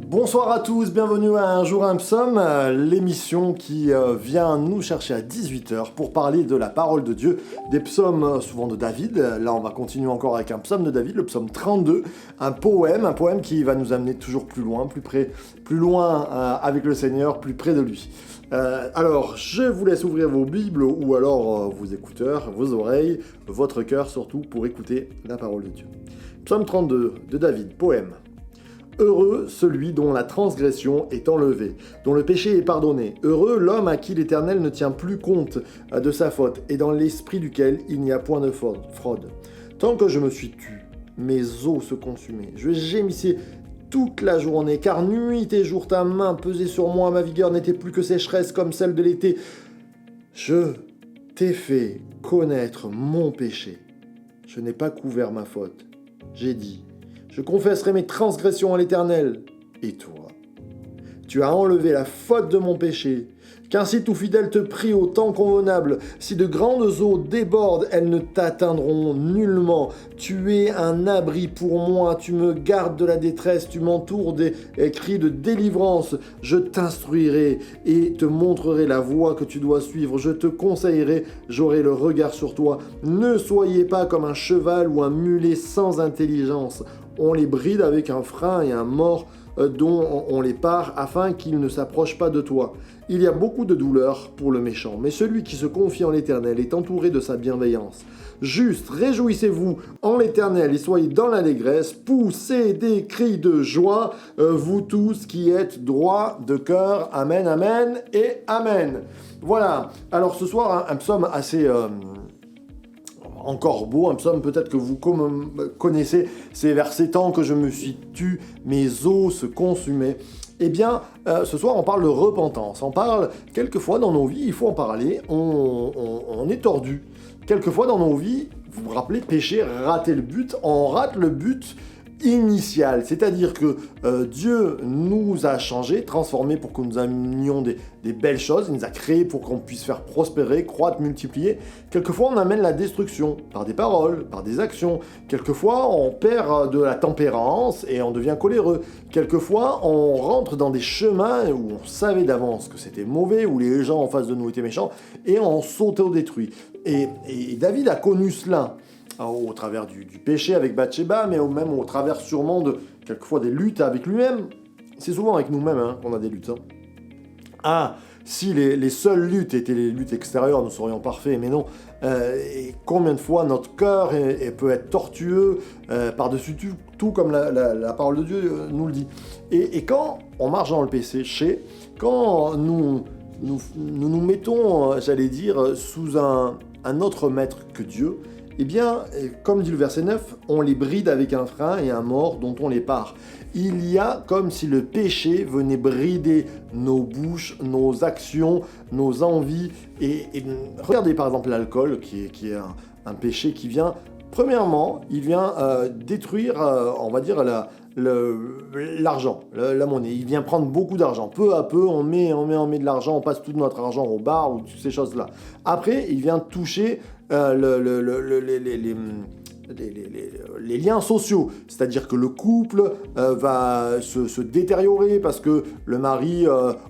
Bonsoir à tous, bienvenue à Un jour un psaume, l'émission qui vient nous chercher à 18h pour parler de la parole de Dieu, des psaumes souvent de David. Là on va continuer encore avec un psaume de David, le psaume 32, un poème qui va nous amener toujours plus loin, plus loin avec le Seigneur, plus près de lui. Alors je vous laisse ouvrir vos Bibles ou alors vos écouteurs, vos oreilles, votre cœur surtout pour écouter la parole de Dieu. Psaume 32 de David, poème. Heureux celui dont la transgression est enlevée, dont le péché est pardonné. Heureux l'homme à qui l'Éternel ne tient plus compte de sa faute, et dans l'esprit duquel il n'y a point de fraude. Tant que je me suis tu, mes os se consumaient. Je gémissais toute la journée, car nuit et jour ta main pesait sur moi, ma vigueur n'était plus que sécheresse comme celle de l'été. Je t'ai fait connaître mon péché. Je n'ai pas couvert ma faute. J'ai dit, je confesserai mes transgressions à l'Éternel. Et toi, tu as enlevé la faute de mon péché. Qu'ainsi tout fidèle te prie au temps convenable. Si de grandes eaux débordent, elles ne t'atteindront nullement. Tu es un abri pour moi, tu me gardes de la détresse, tu m'entoures des cris de délivrance. Je t'instruirai et te montrerai la voie que tu dois suivre. Je te conseillerai, j'aurai le regard sur toi. Ne soyez pas comme un cheval ou un mulet sans intelligence. On les bride avec un frein et un mors dont on les pare afin qu'ils ne s'approchent pas de toi. Il y a beaucoup de douleur pour le méchant, mais celui qui se confie en l'Éternel est entouré de sa bienveillance. Juste, réjouissez-vous en l'Éternel et soyez dans l'allégresse, poussez des cris de joie, vous tous qui êtes droits de cœur. Amen, amen et amen. Voilà, alors ce soir, un psaume assez... encore beau, un psaume peut-être que vous connaissez, ces versets, tant que je me suis tu, mes os se consumaient. Eh bien, ce soir, on parle de repentance. On parle, quelquefois dans nos vies, il faut en parler, on est tordu. Quelquefois dans nos vies, vous vous rappelez, pécher, rater le but, on rate le but initial, c'est-à-dire que Dieu nous a changés, transformés pour que nous amenions des belles choses, il nous a créés pour qu'on puisse faire prospérer, croître, multiplier. Quelquefois on amène la destruction par des paroles, par des actions. Quelquefois on perd de la tempérance et on devient coléreux. Quelquefois on rentre dans des chemins où on savait d'avance que c'était mauvais, où les gens en face de nous étaient méchants et on s'auto-détruit. Et David a connu cela. Au travers du péché avec Bathsheba, mais même au travers sûrement de quelquefois des luttes avec lui-même. C'est souvent avec nous-mêmes qu'on a des luttes. Si les seules luttes étaient les luttes extérieures, nous serions parfaits, mais non. Et combien de fois notre cœur peut être tortueux par-dessus tout comme la parole de Dieu nous le dit. Et quand on marche dans le péché, quand nous mettons, j'allais dire, sous un autre maître que Dieu, eh bien, comme dit le verset 9, on les bride avec un frein et un mors dont on les pare. Il y a comme si le péché venait brider nos bouches, nos actions, nos envies. Et regardez par exemple l'alcool, qui est un péché qui vient... Premièrement, il vient détruire, on va dire, l'argent, la monnaie. Il vient prendre beaucoup d'argent. Peu à peu, on met de l'argent, on passe tout notre argent au bar ou toutes ces choses-là. Après, il vient toucher les liens sociaux, c'est-à-dire que le couple va se détériorer parce que le mari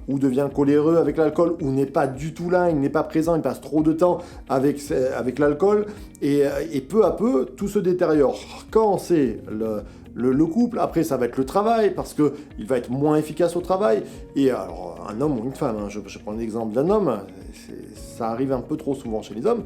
ou devient coléreux avec l'alcool ou n'est pas du tout là, il n'est pas présent, il passe trop de temps avec l'alcool et peu à peu tout se détériore. Quand c'est le couple, après ça va être le travail parce qu'il va être moins efficace au travail. Et alors un homme ou une femme, je prends l'exemple d'un homme, ça arrive un peu trop souvent chez les hommes.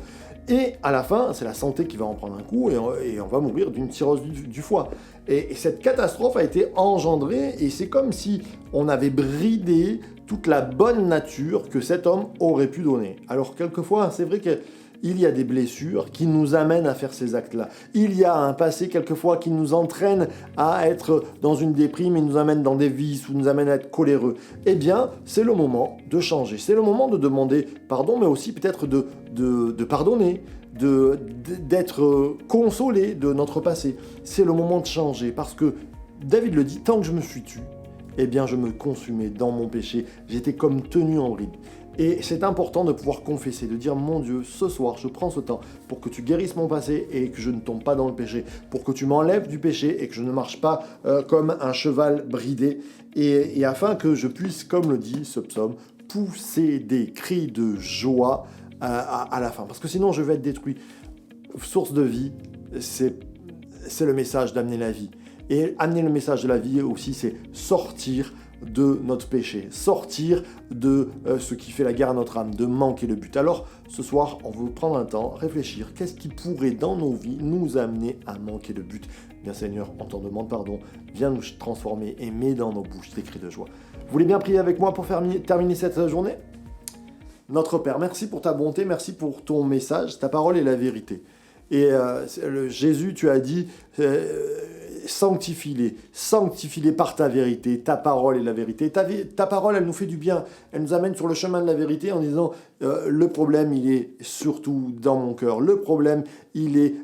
Et à la fin, c'est la santé qui va en prendre un coup et on va mourir d'une cirrhose du foie. Et cette catastrophe a été engendrée et c'est comme si on avait bridé toute la bonne nature que cet homme aurait pu donner. Alors quelquefois, c'est vrai qu'il y a des blessures qui nous amènent à faire ces actes-là. Il y a un passé quelquefois qui nous entraîne à être dans une déprime et nous amène dans des vices ou nous amène à être coléreux. Eh bien, c'est le moment de changer. C'est le moment de demander pardon, mais aussi peut-être de pardonner, d'être consolé de notre passé. C'est le moment de changer parce que David le dit, tant que je me suis tu, eh bien je me consumais dans mon péché. J'étais comme tenu en bride. Et c'est important de pouvoir confesser, de dire mon Dieu, ce soir, je prends ce temps pour que tu guérisses mon passé et que je ne tombe pas dans le péché, pour que tu m'enlèves du péché et que je ne marche pas comme un cheval bridé, et afin que je puisse, comme le dit ce psaume, pousser des cris de joie à la fin. Parce que sinon, je vais être détruit. Source de vie, c'est le message d'amener la vie. Et amener le message de la vie aussi, c'est sortir de notre péché, sortir de ce qui fait la guerre à notre âme, de manquer le but. Alors, ce soir, on veut prendre un temps, réfléchir, qu'est-ce qui pourrait dans nos vies nous amener à manquer le but? Bien Seigneur, on t'en demande pardon, viens nous transformer et mets dans nos bouches des cris de joie. Vous voulez bien prier avec moi pour terminer cette journée? Notre Père, merci pour ta bonté, merci pour ton message, ta parole est la vérité. Et Jésus, tu as dit, sanctifie-les par ta vérité, ta parole est la vérité. Ta parole, elle nous fait du bien, elle nous amène sur le chemin de la vérité en disant, le problème, il est surtout dans mon cœur, le problème, il est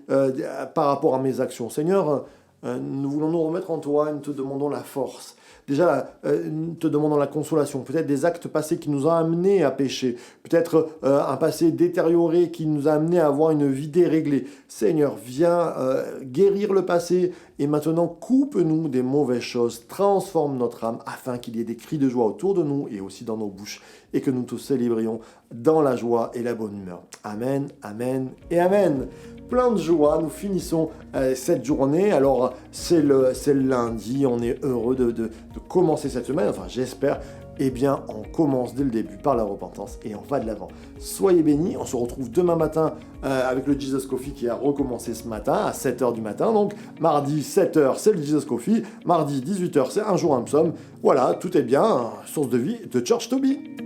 par rapport à mes actions. Seigneur, nous voulons nous remettre en toi et nous te demandons la force. Déjà, te demandons la consolation, peut-être des actes passés qui nous ont amenés à pécher, peut-être un passé détérioré qui nous a amenés à avoir une vie déréglée. Seigneur, viens guérir le passé et maintenant coupe-nous des mauvaises choses, transforme notre âme afin qu'il y ait des cris de joie autour de nous et aussi dans nos bouches et que nous te célébrions dans la joie et la bonne humeur. Amen, amen et amen. Plein de joie, nous finissons cette journée. Alors, c'est le lundi, on est heureux de commencer cette semaine, enfin j'espère. Eh bien, on commence dès le début par la repentance et on va de l'avant. Soyez bénis, on se retrouve demain matin avec le Jesus Coffee qui a recommencé ce matin à 7h du matin. Donc, mardi 7h, c'est le Jesus Coffee. Mardi 18h, c'est un jour un psaume. Voilà, tout est bien. Source de vie de Church to Be.